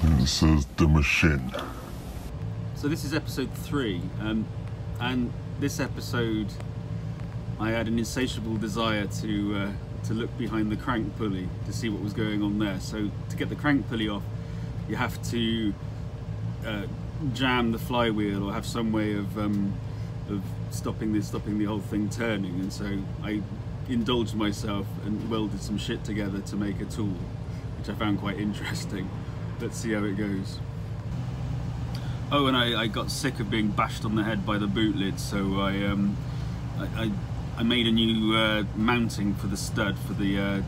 This is the machine. So this is episode 3, and this episode I had an insatiable desire to look behind the crank pulley to see what was going on there. So to get the crank pulley off, you have to jam the flywheel or have some way of stopping the whole thing turning. And so I indulged myself and welded some shit together to make a tool, which I found quite interesting. Let's see how it goes. Oh, and I got sick of being bashed on the head by the boot lid, so I made a new mounting for the stud for the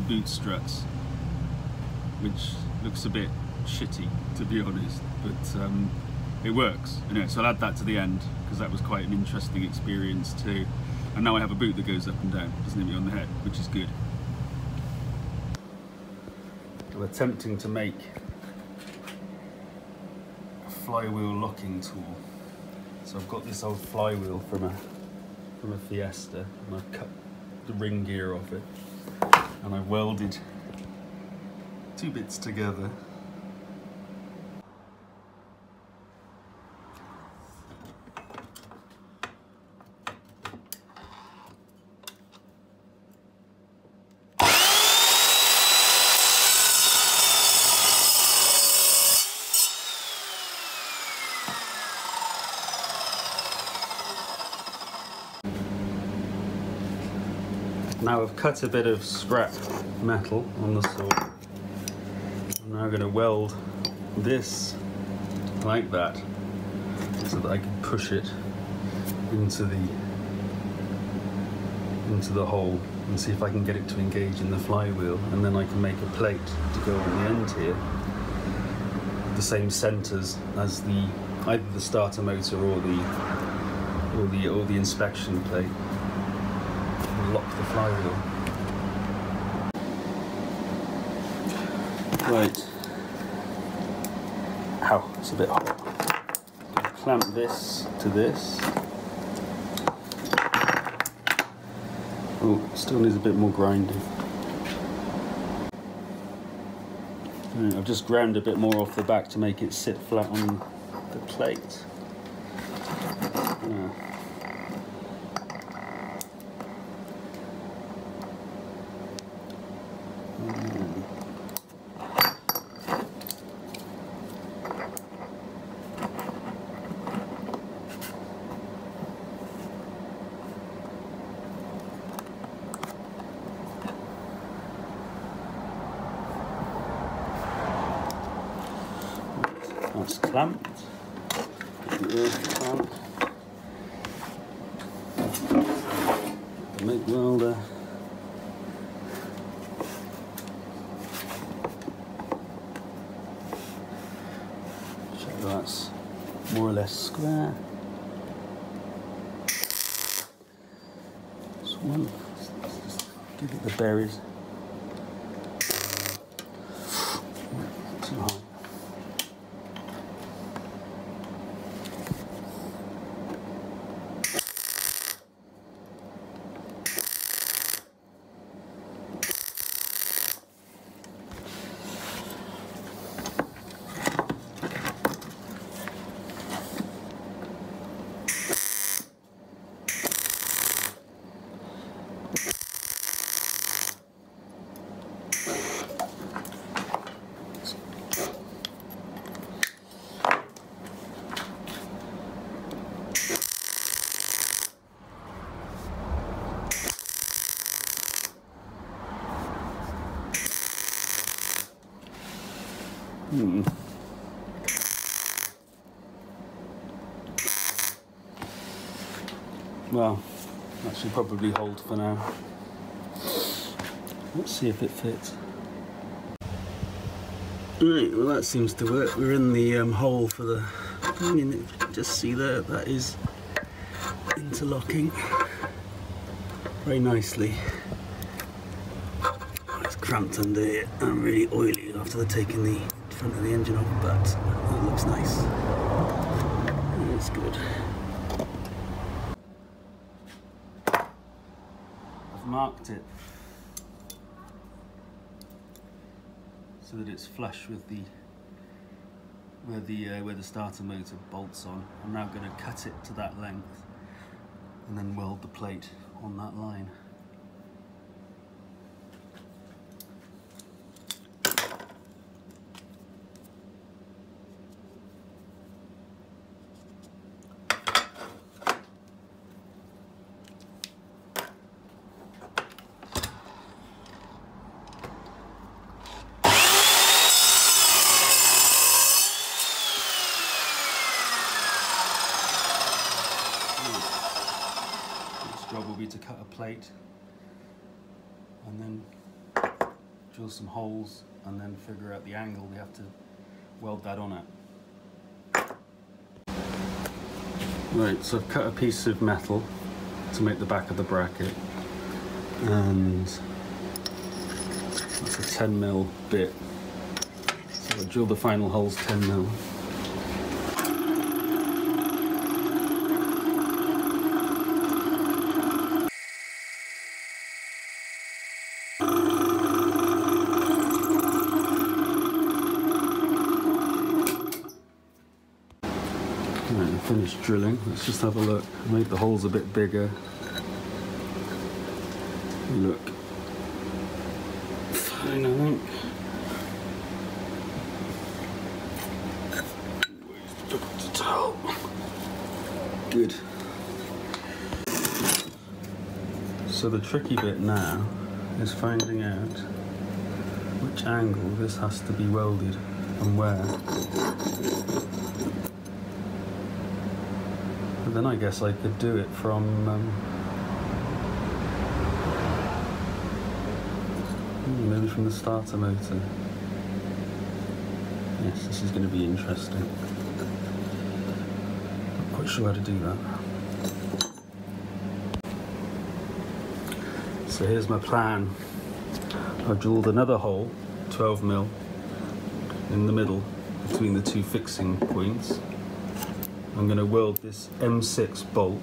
boot struts, which looks a bit shitty, to be honest, but it works. Anyway, so I'll add that to the end because that was quite an interesting experience too. And now I have a boot that goes up and down, doesn't hit me on the head, which is good. We're attempting to make a flywheel locking tool. So I've got this old flywheel from a Fiesta, and I've cut the ring gear off it, and I welded 2 bits together. Now I've cut a bit of scrap metal on the saw. I'm now going to weld this like that so that I can push it into the hole and see if I can get it to engage in the flywheel, and then I can make a plate to go on the end here, the same centers as either the starter motor or the inspection plate. Lock the flywheel. Right. Ow, it's a bit hot. Clamp this to this. Oh, still needs a bit more grinding. Right, I've just ground a bit more off the back to make it sit flat on the plate. That's clamped. The earth clamp. The MIG welder. Check that's more or less square. This one. Give it the berries. Too high. Well, that should probably hold for now. Let's see if it fits. Right, well that seems to work. We're in the hole for the... I mean, just see there, that is interlocking very nicely. It's cramped under it and really oily after taking the front of the engine off, but it looks nice. It's good. I've marked it so that it's flush with where the starter motor bolts on. I'm now going to cut it to that length and then weld the plate on that line. Job will be to cut a plate and then drill some holes and then figure out the angle we have to weld that on at. Right, so I've cut a piece of metal to make the back of the bracket, and that's a 10mm bit, so I'll drill the final holes 10mm. Right, finished drilling. Let's just have a look. I made the holes a bit bigger. Look. Fine, I think. Where's the towel? Good. So the tricky bit now is finding out which angle this has to be welded and where. But then I guess I could do it from maybe from the starter motor. Yes, this is going to be interesting. Not quite sure how to do that. So here's my plan. I've drilled another hole, 12mm, in the middle between the two fixing points. I'm going to weld this M6 bolt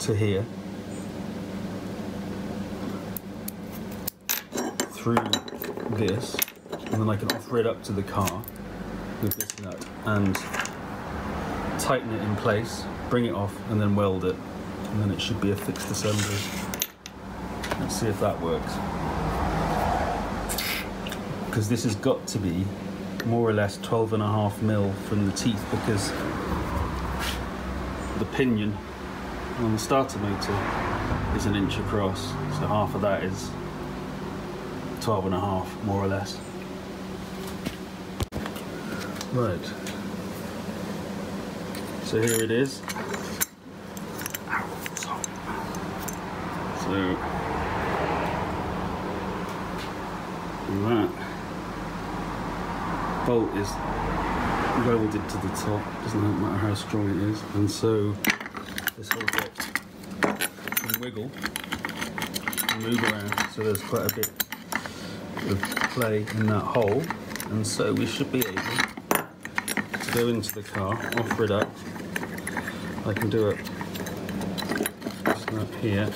to here through this, and then I can offer it up to the car with this nut and tighten it in place, bring it off, and then weld it, and then it should be a fixed assembly. Let's see if that works, because this has got to be more or less 12.5mm from the teeth, because the pinion on the starter motor is 1 inch across, so half of that is 12.5, more or less. Right, so here it is. So that bolt is welded to the top, doesn't matter how strong it is, and so this whole bit can wiggle and move around, so there's quite a bit of play in that hole, and so we should be able to go into the car, offer it up. I can do it just up here.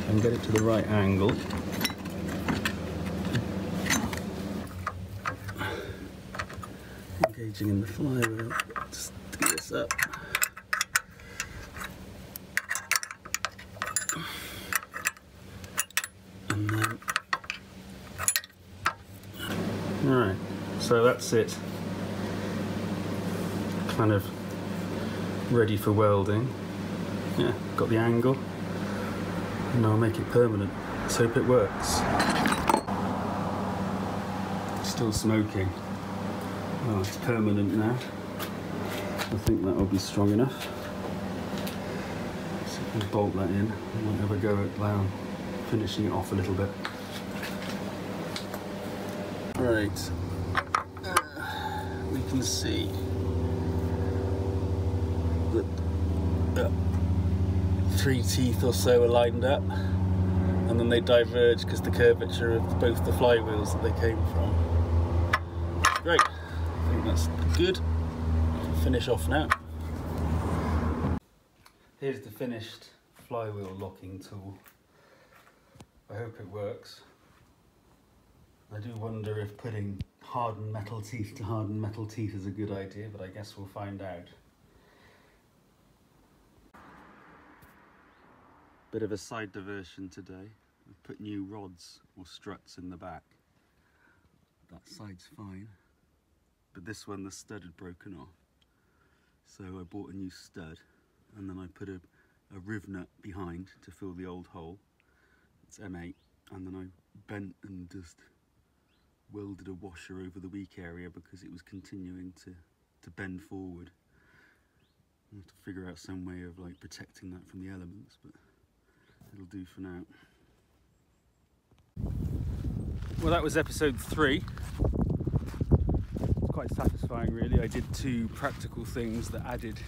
And get it to the right angle. Engaging in the flywheel, just do this up. And then, alright, so that's it. Kind of ready for welding. Yeah, got the angle. And I'll make it permanent. Let's hope it works. Still smoking. Oh, it's permanent now. I think that will be strong enough. So we can bolt that in. I might have a go at finishing it off a little bit. Right. We can see that 3 teeth or so are lined up, and then they diverge because the curvature of both the flywheels that they came from. Great, I think that's good. Finish off now. Here's the finished flywheel locking tool. I hope it works. I do wonder if putting hardened metal teeth to hardened metal teeth is a good idea, but I guess we'll find out. Bit of a side diversion today. I've put new rods or struts in the back. That side's fine, but this one, the stud had broken off. So I bought a new stud, and then I put a riv nut behind to fill the old hole. It's M8, and then I bent and just welded a washer over the weak area because it was continuing to bend forward. I have to figure out some way of like protecting that from the elements, but it'll do for now. Well, that was episode 3. It's quite satisfying really. I did 2 practical things that added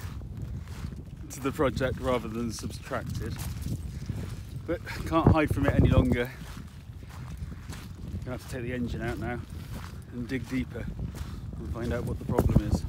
to the project rather than subtracted. But can't hide from it any longer. Gonna have to take the engine out now and dig deeper and find out what the problem is.